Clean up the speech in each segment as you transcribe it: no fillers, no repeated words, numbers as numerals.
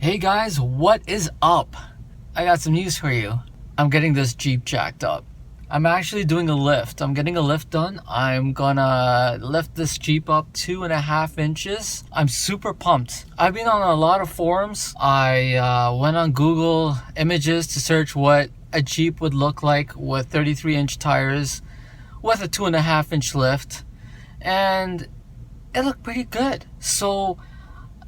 Hey guys, what is up? I got some news for you. I'm getting this Jeep jacked up. I'm actually doing a lift. I'm getting a lift done. I'm gonna lift this Jeep up 2.5 inches. I'm super pumped. I've been on a lot of forums. I went on Google Images to search what a Jeep would look like with 33-inch tires with a 2.5-inch lift, and it looked pretty good. So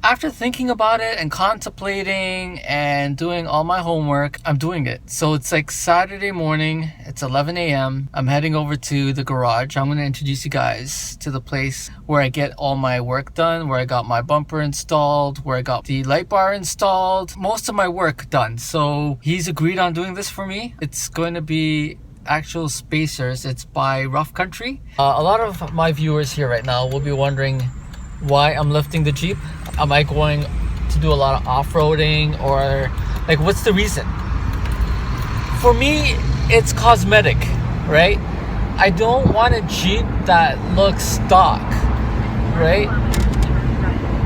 after thinking about it and contemplating and doing all my homework, I'm doing it. So it's like Saturday morning, it's 11 a.m. I'm heading over to the garage. I'm going to introduce you guys to the place where I get all my work done, where I got my bumper installed, where I got the light bar installed, most of my work done. So he's agreed on doing this for me. It's going to be actual spacers. It's by Rough Country. A lot of my viewers here right now will be wondering why I'm lifting the Jeep. Am I going to do a lot of off-roading, or like what's the reason? For me, it's cosmetic, right? I don't want a Jeep that looks stock, right?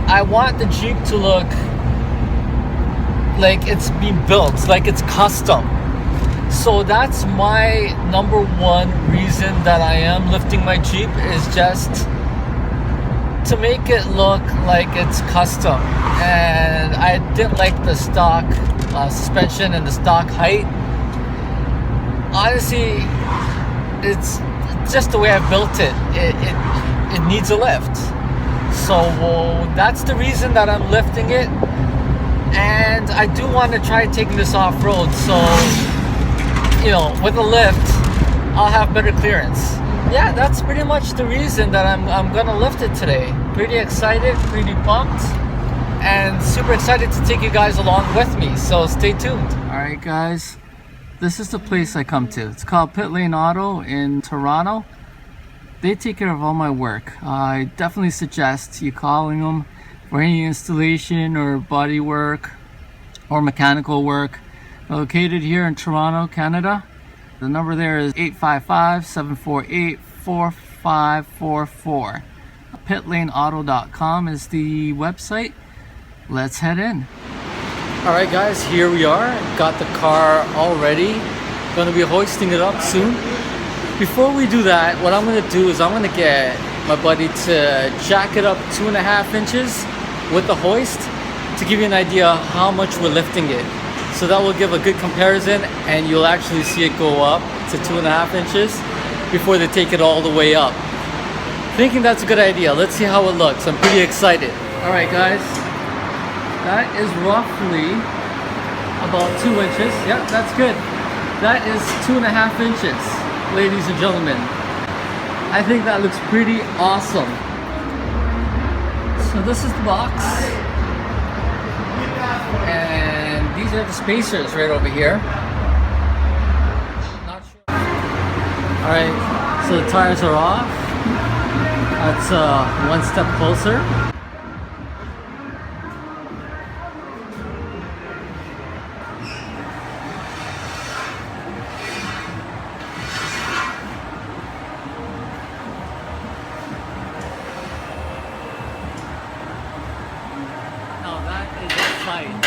I want the Jeep to look like it's been built, like it's custom. So that's my number one reason that I am lifting my Jeep, is just to make it look like it's custom. And I didn't like the stock suspension and the stock height. Honestly, it's just the way I built it. It needs a lift. So that's the reason that I'm lifting it. And I do want to try taking this off-road, so you know, with a lift I'll have better clearance. Yeah, that's pretty much the reason that I'm gonna lift it today. Pretty excited, pretty pumped, and super excited to take you guys along with me, so stay tuned. Alright guys, this is the place I come to. It's called Pitlane Auto in Toronto. They take care of all my work. I definitely suggest you calling them for any installation or body work or mechanical work. Located here in Toronto, Canada. The number there is 855-748-4544. Pitlaneauto.com is the website. Let's head in. Alright guys, here we are. Got the car all ready. Gonna be hoisting it up soon. Before we do that, what I'm gonna do is I'm gonna get my buddy to jack it up 2.5 inches with the hoist to give you an idea how much we're lifting it. So that will give a good comparison, and you'll actually see it go up to 2.5 inches before they take it all the way up. Thinking that's a good idea. Let's see how it looks. I'm pretty excited. Alright guys, that is roughly about 2 inches. Yep, that's good. That is 2.5 inches, ladies and gentlemen. I think that looks pretty awesome. So this is the box. And these are the spacers right over here. Not sure. Alright, so the tires are off. That's one step closer. Now that is exciting.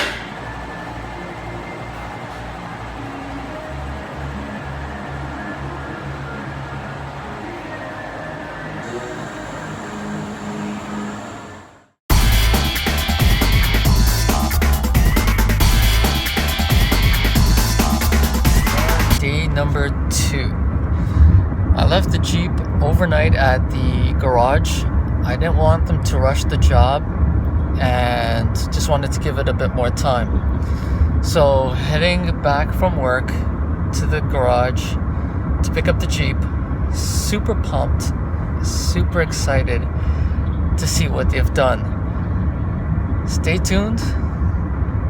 Number 2. I left the Jeep overnight at the garage. I didn't want them to rush the job and just wanted to give it a bit more time. So heading back from work to the garage to pick up the Jeep. Super pumped, super excited to see what they've done. Stay tuned.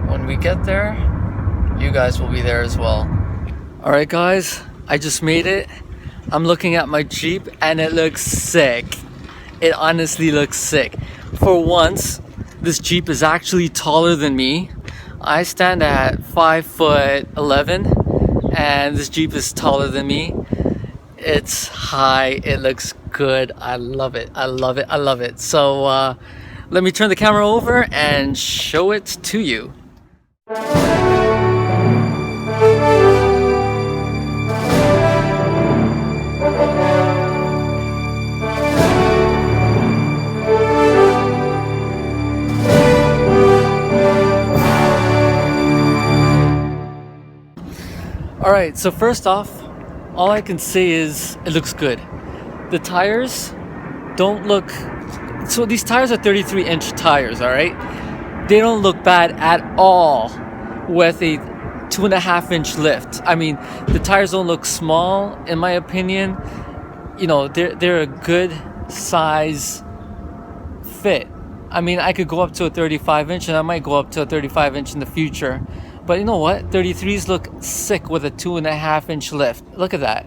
When we get there, you guys will be there as well. Alright guys, I just made it. I'm looking at my Jeep and it looks sick. It honestly looks sick. For once, this Jeep is actually taller than me. I stand at 5'11" and this Jeep is taller than me. It's high, it looks good. I love it, I love it, I love it. So let me turn the camera over and show it to you. Alright, so first off, all I can say is it looks good. The tires don't look... So these tires are 33-inch tires, alright? They don't look bad at all with a 2.5-inch lift. I mean, the tires don't look small, in my opinion. You know, they're a good size fit. I mean, I could go up to a 35-inch, and I might go up to a 35-inch in the future. But you know what? 33s look sick with a 2.5-inch lift. Look at that.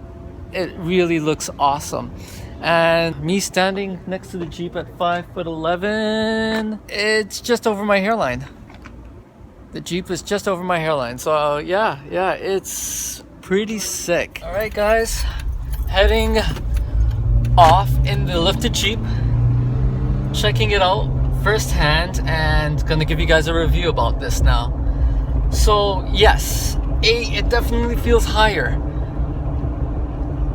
It really looks awesome. And me standing next to the Jeep at 5'11", it's just over my hairline. The Jeep is just over my hairline. So yeah, it's pretty sick. All right, guys, heading off in the lifted Jeep, checking it out firsthand, and gonna give you guys a review about this now. So yes, it definitely feels higher.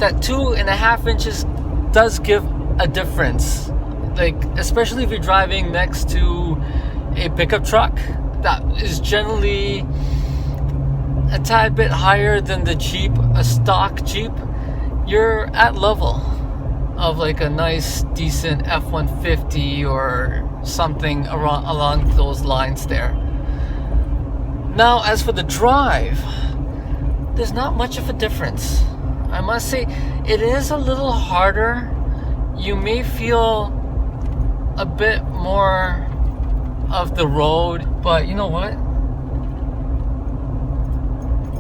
That 2.5 inches does give a difference, like especially if you're driving next to a pickup truck that is generally a tad bit higher than the Jeep, a stock Jeep. You're at level of like a nice decent F-150 or something along those lines there. Now, as for the drive, there's not much of a difference. I must say, it is a little harder. You may feel a bit more of the road, but you know what?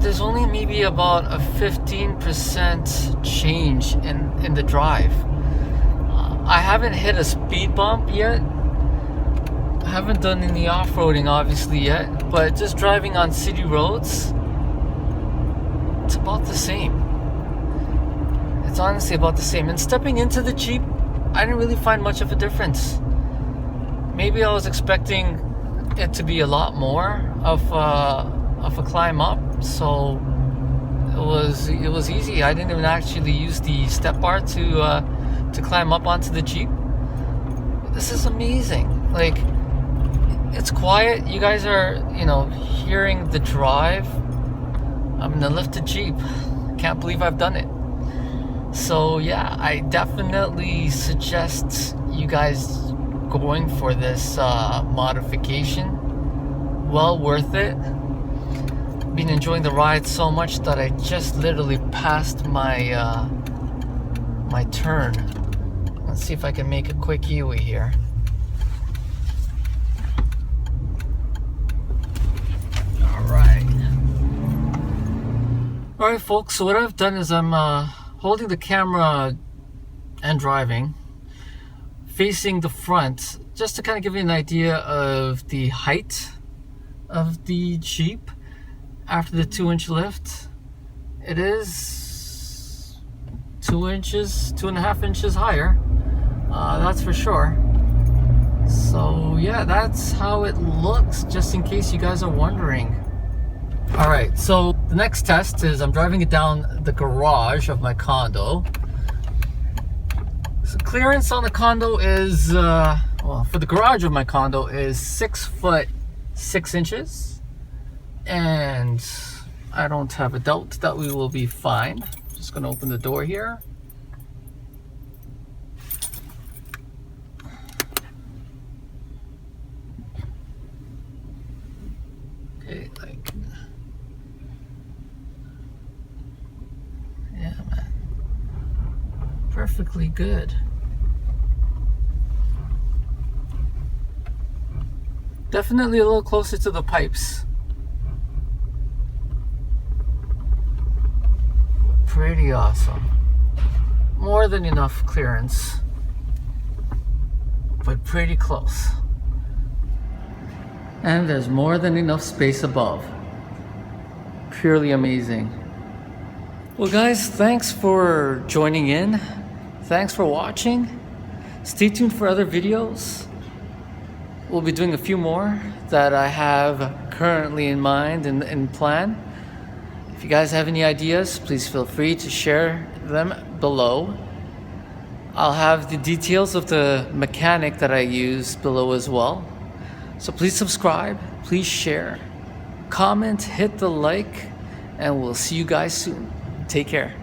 There's only maybe about a 15% change in the drive. I haven't hit a speed bump yet. I haven't done any off-roading obviously yet, but just driving on city roads, it's about the same. It's honestly about the same. And stepping into the Jeep, I didn't really find much of a difference. Maybe I was expecting it to be a lot more of a climb up, so it was easy. I didn't even actually use the step bar to climb up onto the Jeep. This is amazing. Like, it's quiet. You guys are, you know, hearing the drive. I'm in a lifted Jeep. Can't believe I've done it. So yeah, I definitely suggest you guys going for this modification. Well worth it. Been enjoying the ride so much that I just literally passed my my turn. Let's see if I can make a quick U-ey here. Alright folks, so what I've done is I'm holding the camera and driving, facing the front, just to kind of give you an idea of the height of the Jeep after the 2-inch lift. It is 2.5 inches higher, that's for sure. So yeah, that's how it looks, just in case you guys are wondering. Alright, so the next test is I'm driving it down the garage of my condo. So clearance on the condo is, well, for the garage of my condo is 6 foot 6 inches. And I don't have a doubt that we will be fine. Just gonna open the door here. Okay, like, yeah, man, perfectly good. Definitely a little closer to the pipes. Pretty awesome. More than enough clearance, but pretty close. And there's more than enough space above. Purely amazing. Well guys, thanks for joining in. Thanks for watching. Stay tuned for other videos. We'll be doing a few more that I have currently in mind and in plan. If you guys have any ideas, please feel free to share them below. I'll have the details of the mechanic that I use below as well. So please subscribe, please share, comment, hit the like, and we'll see you guys soon. Take care.